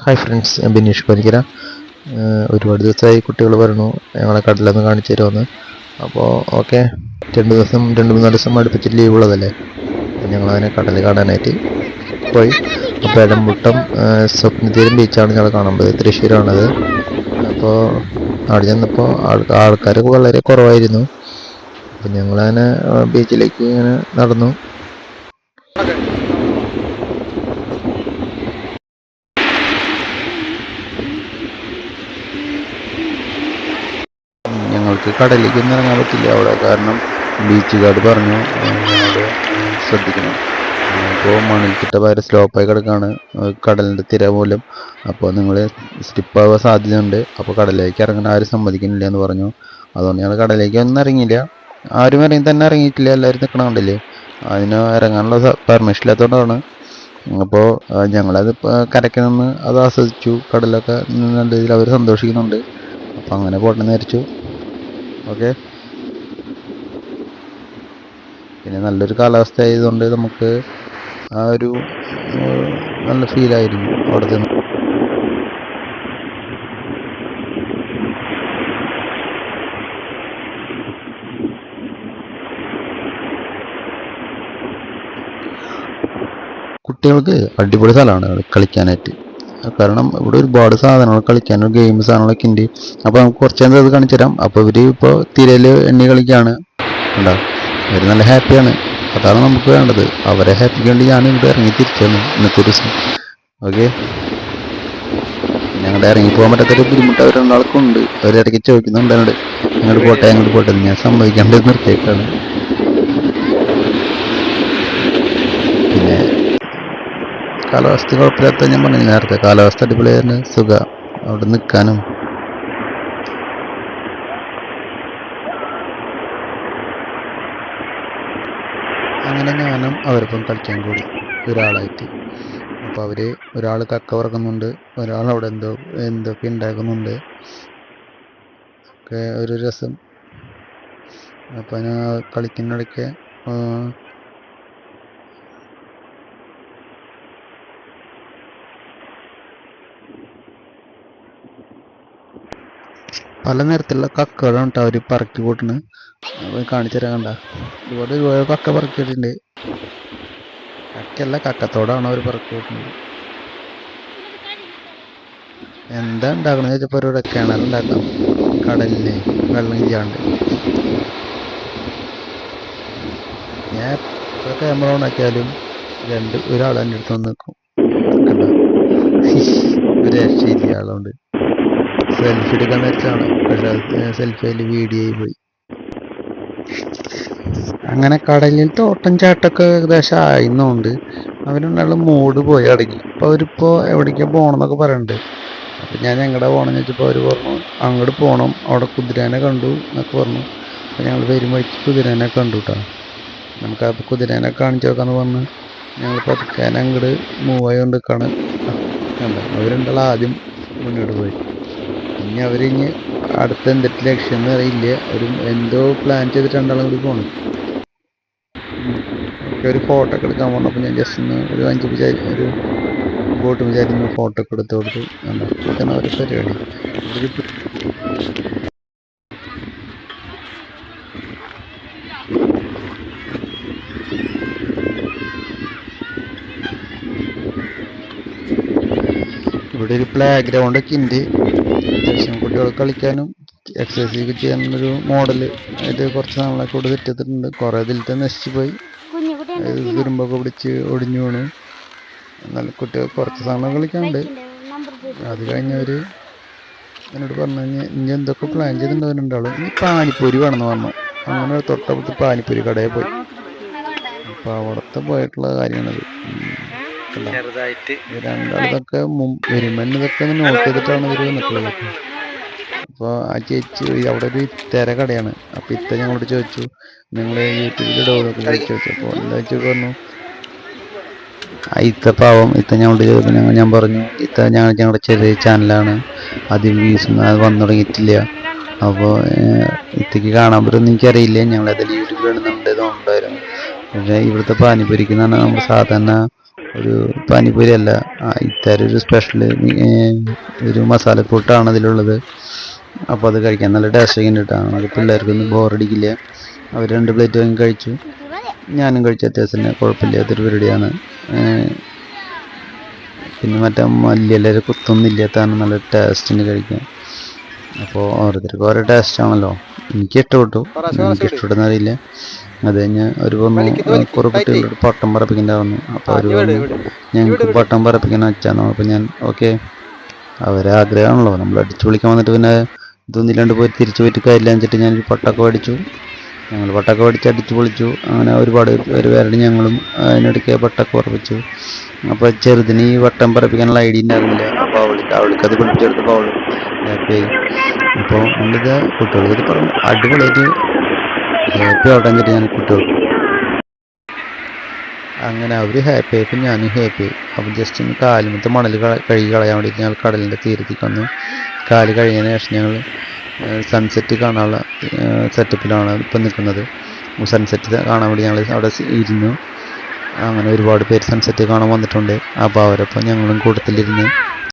Hi friends, ഞാൻ ബിനീഷ് പരിക്കര. ഒരുപാട് ദിവസമായി കുട്ടികൾ പറഞ്ഞു ഞങ്ങളെ കടലൊന്ന് കാണിച്ചു തരുമെന്ന്. അപ്പോൾ ഓക്കെ, 2 3 ദിവസം അടുപ്പിച്ച് ലീവ് ഉള്ളതല്ലേ, അപ്പം ഞങ്ങളതിനെ കടൽ കാണാനായിട്ട് പോയി. അപ്പോൾ എടംമുട്ടം സ്വപ്നതീരം ബീച്ചാണ് ഞങ്ങൾ കാണുന്നത്, തൃശ്ശൂരാണത്. അപ്പോൾ അവിടെ ചെന്നപ്പോൾ ആൾക്കാരൊക്കെ വളരെ കുറവായിരുന്നു. അപ്പം ഞങ്ങളതിനെ ബീച്ചിലേക്ക് ഇങ്ങനെ നടന്നു. ഞങ്ങൾക്ക് കടലിലേക്കൊന്നും ഇറങ്ങാൻ പറ്റില്ല അവിടെ, കാരണം ബീച്ചുകാർ പറഞ്ഞു ഞങ്ങളോട് ശ്രദ്ധിക്കണം. ഇപ്പോൾ മണൽത്തിട്ട വരെ സ്ലോപ്പായി കിടക്കുകയാണ് കടലിൻ്റെ തിര മൂലം. അപ്പോൾ നിങ്ങൾ സ്ലിപ്പാവാൻ സാധ്യതയുണ്ട്. അപ്പോൾ കടലിലേക്ക് ഇറങ്ങാൻ ആരും സമ്മതിക്കുന്നില്ല എന്ന് പറഞ്ഞു. അതുകൊണ്ട് ഞങ്ങൾ കടലിലേക്ക് ഒന്നും ഇറങ്ങിയില്ല. ആരും ഇറങ്ങി തന്നെ ഇറങ്ങിയിട്ടില്ല, എല്ലാവരും നിൽക്കണ കണ്ടില്ലേ. അതിന് ഇറങ്ങാനുള്ള പെർമിഷൻ ഇല്ലാത്തതുകൊണ്ടാണ്. അപ്പോൾ ഞങ്ങളത് കരയ്ക്ക് നിന്ന് അത് ആസ്വദിച്ചു. കടലൊക്കെ നല്ല രീതിയിൽ അവർ സന്തോഷിക്കുന്നുണ്ട്. അപ്പോൾ അങ്ങനെ പോട്ടെന്ന് വിചാരിച്ചു. ഓക്കെ, പിന്നെ നല്ലൊരു കാലാവസ്ഥ ആയതുകൊണ്ട് നമുക്ക് ആ ഒരു നല്ല ഫീലായിരുന്നു അവിടെ ചെന്ന്. കുട്ടികൾക്ക് അടിപൊളി സ്ഥലമാണ് കളിക്കാനായിട്ട്. കാരണം ഇവിടെ ഒരുപാട് സാധനങ്ങൾ കളിക്കാനും ഗെയിം സാധനങ്ങളൊക്കെ ഉണ്ട്. അപ്പോൾ നമുക്ക് കുറച്ച് നേരം അത് കാണിച്ചു തരാം. അപ്പോൾ ഇവർ ഇപ്പോൾ തിരയിൽ എണ്ണി കളിക്കുകയാണ്. ഉണ്ടാവും, അവർ നല്ല ഹാപ്പിയാണ്. അതാണ് നമുക്ക് വേണ്ടത്. അവരെ ഹാപ്പിക്ക് വേണ്ടി ഞാൻ ഇവിടെ ഇറങ്ങി തിരിച്ചു വന്നു ഇന്നത്തെ ദിവസം. ഓക്കെ, ഞങ്ങളുടെ ഇറങ്ങി പോകാൻ പറ്റാത്തൊരു ബുദ്ധിമുട്ട് അവർ രണ്ടാൾക്കുണ്ട്. അവരിടയ്ക്ക് ചോദിക്കുന്നുണ്ട് എന്നോട്, അങ്ങോട്ട് പോട്ടെ അങ്ങോട്ട് പോട്ടെ. ഞാൻ സമ്മതിക്കാണ്ട് നിർത്തിയേക്കാണ്. പിന്നെ കാലാവസ്ഥ കുഴപ്പമില്ലാത്ത, ഞാൻ പറഞ്ഞു നേരത്തെ, കാലാവസ്ഥ അടിപൊളിയായിരുന്നു, സുഖ അവിടെ നിൽക്കാനും. അങ്ങനെ ഞാനും അവരൊപ്പം കളിക്കാൻ കൂടി ഒരാളായിട്ട്. അപ്പോൾ അവർ ഒരാൾ കക്ക വറക്കുന്നുണ്ട്, ഒരാൾ അവിടെ എന്തൊക്കെ ഉണ്ടാക്കുന്നുണ്ട്. ഒക്കെ ഒരു രസം. അപ്പോൾ ഞാൻ കളിക്കുന്നിടയ്ക്ക് പല നിരത്തിലുള്ള കക്കകളാണ് കേട്ടോ അവർ പറക്കി കൂട്ടുന്നത്. കാണിച്ചു തരാൻ കണ്ട, ഇതുപോലെ ഒരുപാട് കക്ക പറക്കിയിട്ടുണ്ട്. കക്കയല്ല, കക്കത്തോടാണ് അവർ പറക്കി കൂട്ടുന്നത്. എന്താ ഉണ്ടാക്കണമെന്ന് ചോദിച്ചപ്പോൾ ഒരു കിണറുണ്ടാക്കാം, കടലിന് വെള്ളം ഇല്ലാണ്ട്. ഞാൻ എപ്പോൾ ക്യാമറ ഓൺ ആക്കിയാലും ഒരാൾ എൻ്റെ അടുത്ത് വന്ന് നിൽക്കും. കണ്ട, ഒരു രക്ഷയില്ല ആളുകൊണ്ട്. സെൽഫി എടുക്കാൻ വെച്ചാണ്, പക്ഷെ സെൽഫിയിൽ വീഡിയോ പോയി. അങ്ങനെ കടലിലത്തെ ഓട്ടം ചാട്ടമൊക്കെ ഏകദേശം ആയിരുന്നുകൊണ്ട് അവരുള്ള മൂഡ് പോയി അടങ്ങി. അപ്പോൾ അവരിപ്പോൾ എവിടേക്കാണ് പോകണമെന്നൊക്കെ പറയുന്നുണ്ട്. അപ്പം ഞാൻ ഞങ്ങളുടെ പോകണമെന്ന് ചോദിച്ചപ്പോൾ അവർ പറഞ്ഞു അങ്ങോട്ട് പോകണം, അവിടെ കുതിരേനെ കണ്ടു എന്നൊക്കെ പറഞ്ഞു. അപ്പോൾ ഞങ്ങൾ വരും വഴിക്ക് കുതിരേനെ കണ്ടു കേട്ടോ. നമുക്ക് അപ്പോൾ കുതിരേനെ കാണിച്ചു നോക്കാമെന്ന് പറഞ്ഞ് ഞങ്ങൾ പതുക്കാൻ അങ്ങോട്ട് മൂവായി കൊണ്ട് നിൽക്കുകയാണ്. കണ്ടോ, അവരുണ്ടല്ലോ ആദ്യം മുന്നോട്ട് പോയി. ഇനി അവരിഞ്ഞ് അടുത്ത എന്തിട്ട് ലക്ഷ്യം എന്ന് അറിയില്ല, ഒരു എന്തോ പ്ലാൻ ചെയ്തിട്ട് രണ്ടാളും കൂടി പോകണം. ഒരു ഫോട്ടോ ഒക്കെ എടുക്കാൻ പോകണം. അപ്പോൾ ഞാൻ ജസ്റ്റ് ഒന്ന് ഒരു 5 ഒരു ബോട്ട് വിചാരിക്കുന്ന ഫോട്ടോ ഒക്കെ എടുത്ത് കൊടുത്തു. ഇതാണ് ഒരു പരിപാടി. ഇവിടെ ഒരു പ്ലേ ഗ്രൗണ്ട് ഒക്കെ ഉണ്ട്, അത്യാവശ്യം കുട്ടികൾ കളിക്കാനും എക്സസൈസ് ചെയ്യാനൊരു മോഡൽ ഇത് കുറച്ച് നാളൊക്കെ ഇവിടെ സെറ്റ് ചെയ്തിട്ടുണ്ട്. കുറേ ഇതിലത്തെ നശിച്ചു പോയി, തുരുമ്പൊക്കെ പിടിച്ച് ഒടിഞ്ഞു വീണ്. എന്നാലും കുട്ടികൾ കുറച്ച് സമയം കളിക്കാനുണ്ട്. അത് കഴിഞ്ഞവർ എന്നോട് പറഞ്ഞു ഇനി എന്തൊക്കെ പ്ലാൻ ചെയ്തിട്ടുണ്ടാവും. ഈ പാനിപ്പൂരി വേണമെന്ന് പറഞ്ഞു. അങ്ങനെ തൊട്ടപ്പുറത്ത് പാനിപ്പൂരി കടയിൽ പോയി. അപ്പോൾ അവിടുത്തെ പോയിട്ടുള്ള കാര്യമാണത്. രണ്ടാളതൊക്കെ വരുമ്പോൾ ഇതൊക്കെ നോട്ട് ചെയ്തിട്ടാണ് ഇവർ നിൽക്കുന്നത്. അപ്പോൾ ആ ചേച്ചി അവിടെ ഒരു തിര കടയാണ്. അപ്പോൾ ഇത്ത ഞങ്ങളോട് ചോദിച്ചു നിങ്ങൾ യൂട്യൂബിലിടോ എന്നൊക്കെ ചോദിച്ചു. അപ്പോൾ എന്താ വെച്ചാൽ പറഞ്ഞു ഇത്ത പാവം. ഇത്ത ഞങ്ങളോട് ചോദിച്ചു, ഞാൻ പറഞ്ഞു ഇത്ത ഞങ്ങളുടെ ചെറിയ ചാനലാണ്, ആദ്യം വ്യൂസ് വന്നു തുടങ്ങിയിട്ടില്ല. അപ്പോൾ ഇത്തക്ക് കാണാൻ പറ്റുമെന്ന് എനിക്കറിയില്ല, ഞങ്ങളതിൽ യൂട്യൂബിലാണ് നമ്മുടെ ഇതുണ്ടായിരുന്നു. പക്ഷേ ഇവിടുത്തെ പാനിപ്പൂരിക്ക് എന്ന് പറഞ്ഞാൽ നമ്മൾ സാധാരണ ഒരു പാനിപ്പൂരി അല്ല, ഇത്തരം ഒരു സ്പെഷ്യൽ ഒരു മസാലക്കൂട്ടാണ് അതിലുള്ളത്. അപ്പോൾ അത് കഴിക്കാൻ നല്ല ടേസ്റ്റ് ഒക്കെ ഉണ്ട്. നമുക്ക് പിള്ളേർക്കൊന്നും ബോറടിക്കില്ല. അവർ 2 പ്ലേറ്റ് വാങ്ങി കഴിച്ചു, ഞാനും കഴിച്ച അത്യാവശ്യം തന്നെ കുഴപ്പമില്ലാത്തൊരു പരിപാടിയാണ്. പിന്നെ മറ്റേ മല്ലിയില കുത്തൊന്നുമില്ലാത്തതാണ് നല്ല ടേസ്റ്റിന് കഴിക്കാൻ. അപ്പോൾ ഓരോരുത്തർക്കും ഓരോ ടേസ്റ്റ് ആണല്ലോ. എനിക്ക് ഇഷ്ടപ്പെട്ടു, എനിക്ക് ഇഷ്ടപ്പെട്ടെന്ന് അറിയില്ല. അത് കഴിഞ്ഞ് ഒരു കുറേ കുട്ടികളോട് പട്ടം പറപ്പിക്കണ്ടാവുന്നു. അപ്പോൾ അവർ ഞങ്ങൾക്ക് പട്ടം പറപ്പിക്കാൻ വെച്ചാന്ന്. അപ്പോൾ ഞാൻ ഓക്കെ, അവരെ ആഗ്രഹമാണല്ലോ, നമ്മൾ അടിച്ചു വിളിക്കാൻ വന്നിട്ട് പിന്നെ ഇതൊന്നില്ലാണ്ട് പോയി തിരിച്ചു പോയിട്ട് കാര്യമില്ല വെച്ചിട്ട് ഞാനൊരു പട്ടൊക്കെ മേടിച്ചു. ഞങ്ങൾ പട്ടൊക്കെ മേടിച്ച് അടിച്ചു പൊളിച്ചു. അങ്ങനെ ഒരുപാട് പേരുടെ ഞങ്ങളും അതിനിടയ്ക്ക് പട്ടൊക്കെ ഉറപ്പിച്ചു. അപ്പോൾ ചെറുതിന് ഈ വട്ടം പറപ്പിക്കാനുള്ള ഐഡിയ ഉണ്ടായിരുന്നില്ല. അപ്പോൾ അവൾക്കത് പിടിച്ചെടുത്തപ്പോൾ അവൾ ഹാപ്പിയായി. അപ്പോൾ നമ്മളിത് കുട്ടികൾക്ക് ഇത് പറഞ്ഞു അടിപൊളിയായിട്ട് ഹാപ്പി ആവട്ടെ എന്നിട്ട് ഞാൻ കുട്ടികൾക്ക് അങ്ങനെ അവർ ഹാപ്പി ആയപ്പോൾ ഞാനും ഹാപ്പി ആയി. അപ്പോൾ ജസ്റ്റ് ഒന്ന് കാലുമത്തെ മണൽ കഴുകി കളയാൻ വേണ്ടിയിട്ട് ഞങ്ങൾ കടലിൻ്റെ തീരത്തേക്ക് വന്നു. കാല് കഴിഞ്ഞതിന് ശേഷം ഞങ്ങൾ സൺസെറ്റ് കാണാനുള്ള സെറ്റപ്പിലാണ് ഇപ്പം നിൽക്കുന്നത്. സൺസെറ്റ് കാണാൻ വേണ്ടി ഞങ്ങൾ അവിടെ ഇരുന്നു. അങ്ങനെ ഒരുപാട് പേര് സൺസെറ്റ് കാണാൻ വന്നിട്ടുണ്ട്. അപ്പോൾ അവരൊപ്പം ഞങ്ങളും കൂട്ടത്തിലിരുന്ന്